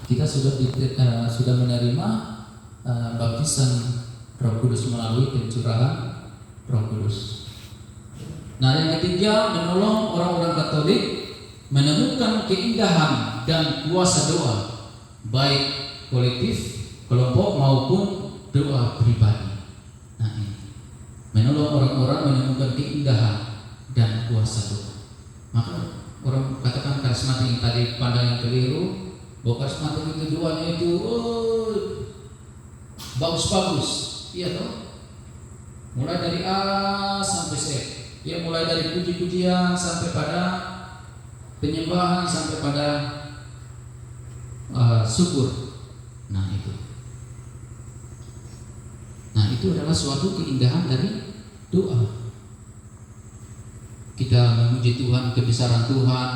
kita sudah menerima baptisan Roh Kudus melalui pencurahan Roh Kudus. Nah, yang ketiga, menolong orang-orang Katolik menemukan keindahan dan kuasa doa, baik kolektif, kelompok maupun doa pribadi. Nah, ini menolong orang-orang menemukan keindahan dan kuasa doa. Maka orang katakan karismatik yang tadi pandangan keliru, bahwa karismatik itu doanya itu bagus-bagus, iya toh? Mulai dari A sampai Z, dia mulai dari puji-pujian sampai pada penyembahan sampai pada syukur. Nah itu adalah suatu keindahan dari doa. Kita memuji Tuhan, kebesaran Tuhan,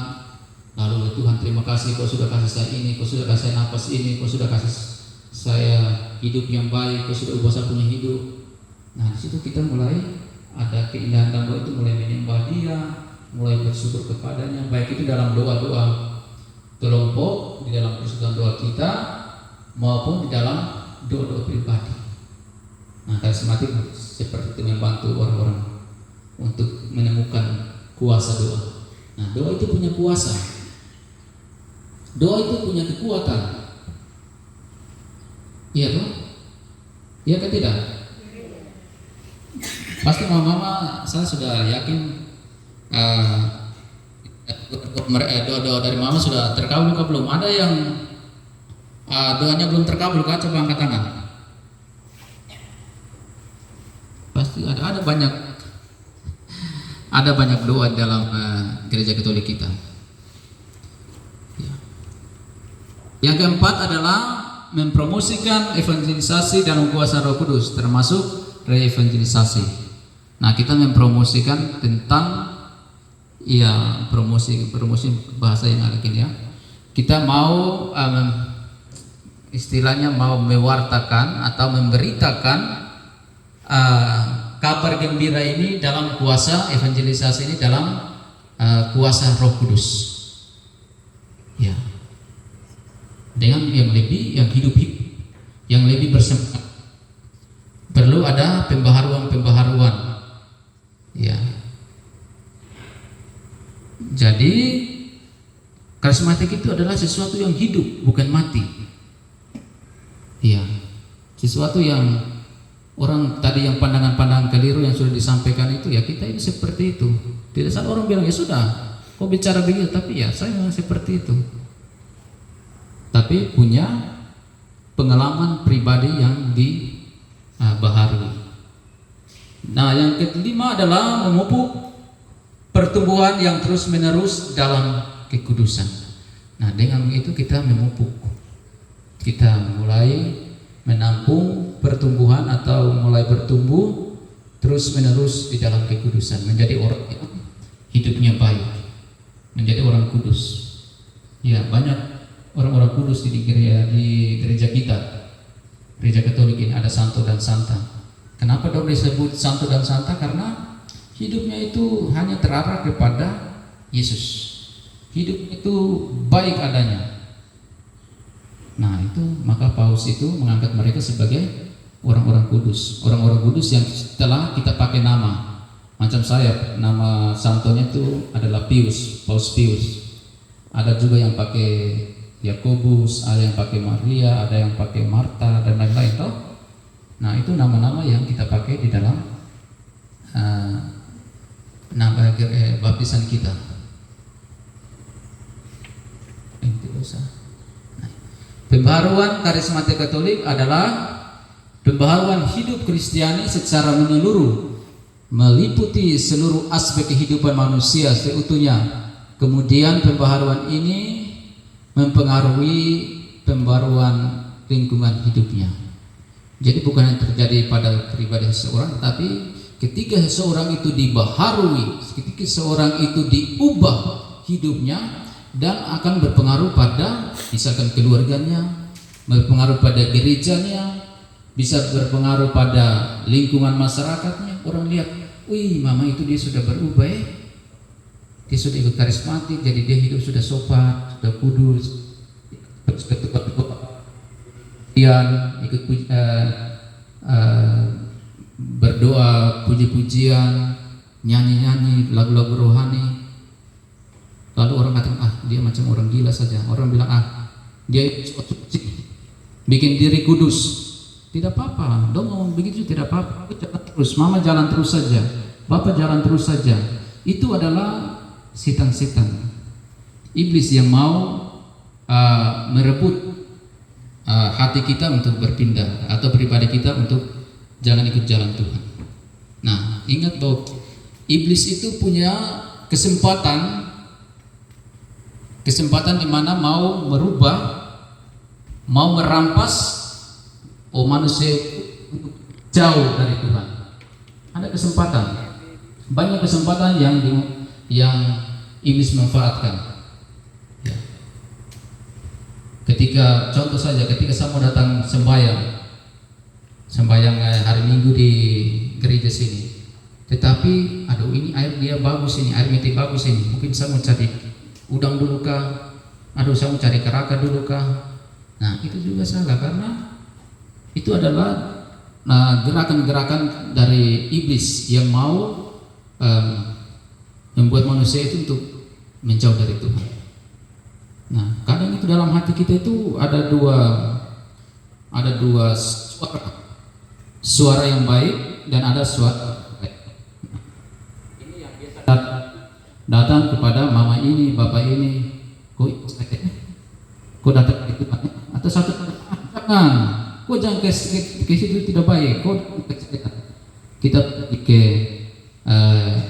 lalu Tuhan terima kasih kau sudah kasih saya ini, kau sudah kasih saya nafas ini, kau sudah kasih saya hidup yang baik, kau sudah ubah saya punya hidup. Nah di situ kita mulai ada keindahan dalam doa itu, mulai menyembah Dia, mulai bersyukur kepadanya, baik itu dalam doa-doa kelompok, di dalam persekutuan doa kita, maupun di dalam doa-doa pribadi. Nah, karismatik seperti itu membantu orang-orang untuk menemukan kuasa doa. Nah, doa itu punya kuasa. Doa itu punya kekuatan. Iya toh? Iya kan tidak? Pasti mama-mama saya sudah yakin doa-doa dari mama sudah terkabul kah belum? Ada yang doanya belum terkabul kah? Coba angkat tangan. Pasti ada banyak doa dalam gereja Katolik kita. Ya. Yang keempat adalah mempromosikan evangelisasi dalam kuasa Roh Kudus, termasuk reevangelisasi. Nah, kita mempromosikan tentang promosi bahasa yang agak ini ya. Kita mau istilahnya mau mewartakan atau memberitakan kabar gembira ini dalam kuasa evangelisasi ini dalam kuasa Roh Kudus. Ya. Dengan yang hidup, yang lebih bersemangat. Perlu ada pembaharuan. Ya. Jadi karismatik itu adalah sesuatu yang hidup, bukan mati. Iya. Sesuatu yang orang tadi yang pandangan-pandangan keliru yang sudah disampaikan itu, ya kita ini seperti itu. Tidak salah orang bilang ya sudah, kau bicara begitu, tapi ya saya memang seperti itu. Tapi punya pengalaman pribadi yang dibaharui. Nah, yang kelima adalah memupuk pertumbuhan yang terus-menerus dalam kekudusan. Nah, dengan itu kita memupuk, kita mulai menampung pertumbuhan atau mulai bertumbuh terus-menerus di dalam kekudusan, menjadi orang yang hidupnya baik, menjadi orang kudus. Ya, banyak orang-orang kudus di gereja kita, gereja Katolik ini ada santo dan santa. Kenapa dong disebut santo dan santa? Karena hidupnya itu hanya terarah kepada Yesus. Hidup itu baik adanya. Nah itu, maka Paus itu mengangkat mereka sebagai orang-orang kudus. Orang-orang kudus yang telah kita pakai nama. Macam saya, nama santonya itu adalah Pius, Paus Pius. Ada juga yang pakai Yakobus, ada yang pakai Maria, ada yang pakai Marta dan lain-lain toh. Nah itu nama-nama yang kita pakai di dalam nama baptisan kita. Pembaharuan karismatik Katolik adalah pembaharuan hidup Kristiani secara menyeluruh, meliputi seluruh aspek kehidupan manusia seutuhnya. Kemudian pembaharuan ini mempengaruhi pembaruan lingkungan hidupnya. Jadi bukan yang terjadi pada pribadi seseorang, tapi ketika seseorang itu dibaharui, ketika seseorang itu diubah hidupnya, dan akan berpengaruh pada misalkan keluarganya, berpengaruh pada gerejanya, bisa berpengaruh pada lingkungan masyarakatnya. Orang lihat, wih mama itu dia sudah berubah ya, dia sudah ikut karismatik, jadi dia hidup sudah sopan, sudah kudus, ikut berdoa, puji-pujian, nyanyi-nyanyi lagu-lagu rohani. Lalu orang katakan, dia macam orang gila saja. Orang bilang, dia bikin diri kudus. Tidak apa-apa, dong ngomong begitu tidak apa-apa. Jalan terus, mama jalan terus saja, bapak jalan terus saja. Itu adalah setan-setan, iblis yang mau merebut hati kita untuk berpindah, atau pribadi kita untuk jangan ikut jalan Tuhan. Nah, ingat bahwa iblis itu punya kesempatan di mana mau merubah, mau merampas manusia jauh dari Tuhan. Ada kesempatan, banyak kesempatan yang iblis manfaatkan. Ya. Ketika contoh saja, ketika saya mau datang sembahyang hari Minggu di gereja sini, tetapi aduh ini air dia bagus ini, air mati bagus ini, mungkin saya mau cari udang dulu kah, saya mau cari keraka dulu kah. Nah, itu juga salah, karena itu adalah gerakan-gerakan dari iblis yang mau membuat manusia itu untuk menjauh dari Tuhan. Nah, kadang itu dalam hati kita itu ada dua suara yang baik dan ada suara baik. Ini yang biasa datang kepada mama ini, bapak ini, kok datang ke Tuhan, atau satu jangan, kok jangan ke situ, tidak baik, kok kita pergi ke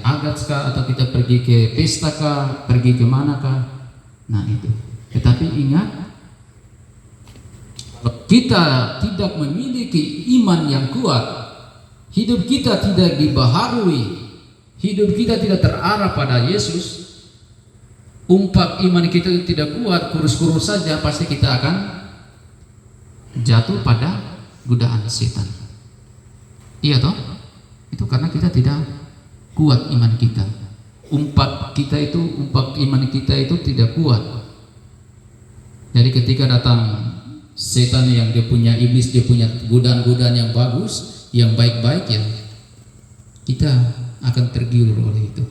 agats kah, atau kita pergi ke pesta kah, pergi ke mana kah. Nah itu. Tetapi ingat, kalau kita tidak memiliki iman yang kuat, hidup kita tidak dibaharui, hidup kita tidak terarah pada Yesus, iman kita tidak kuat, kurus-kurus saja, pasti kita akan jatuh pada godaan setan. Iya toh? Itu karena kita tidak kuat iman kita. Umpak iman kita itu tidak kuat. Jadi ketika datang setan yang dia punya iblis, dia punya godaan-godaan yang bagus, yang baik-baik, ya kita akan tergiur oleh itu.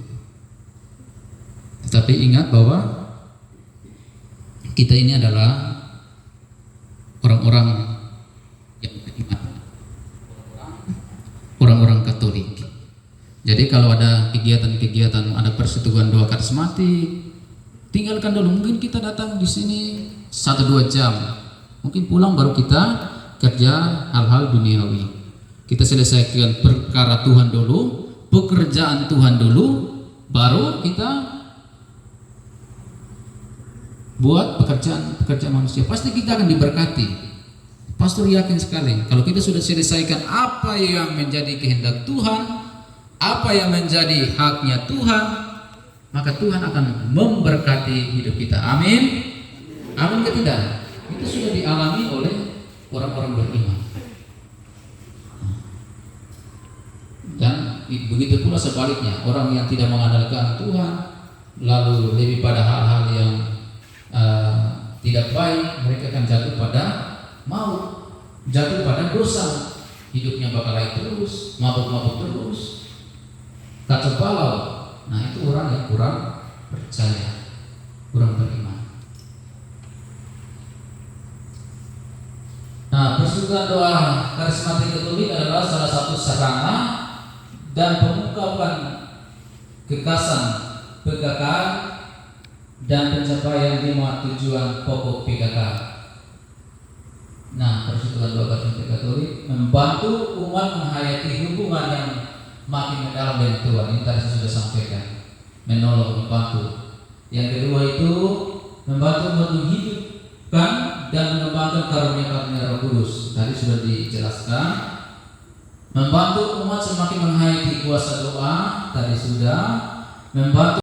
Tetapi ingat bahwa kita ini adalah orang-orang yang beriman, orang-orang Katolik. Jadi kalau ada kegiatan-kegiatan, ada persetujuan doa karismatik, tinggalkan dulu. Mungkin kita datang di sini 1-2 jam, mungkin pulang baru kita kerja hal-hal duniawi. Kita selesaikan perkara Tuhan dulu, pekerjaan Tuhan dulu, baru kita buat pekerjaan manusia. Pasti kita akan diberkati. Pastor yakin sekali, kalau kita sudah selesaikan apa yang menjadi kehendak Tuhan, apa yang menjadi haknya Tuhan, maka Tuhan akan memberkati hidup kita. Amin. Amin ke tidak? Itu sudah dialami oleh orang-orang beriman. Dan begitu pula sebaliknya, orang yang tidak mengandalkan Tuhan, lalu lebih pada hal-hal yang tidak baik, mereka akan jatuh pada maut, jatuh pada dosa, hidupnya bakal terus, mabuk-mabuk terus, kacau balau. Nah itu orang yang kurang percaya, kurang beriman. Nah, persekutuan doa karismatik Katolik adalah salah satu sarana dan pengungkapan kekasan, PKK dan pencapaian 5 tujuan pokok PKK. Nah, persekutuan doa karismatik Katolik membantu umat menghayati hubungan yang makin mendalam dengan Tuhan. Ini tadi saya sudah sampaikan, menolong, membantu. Yang kedua itu membantu menghidupkan dan mengembangkan karunia-karunia Roh Kudus. Tadi sudah dijelaskan. Membantu umat semakin menghayati kuasa doa. Tadi sudah. Membantu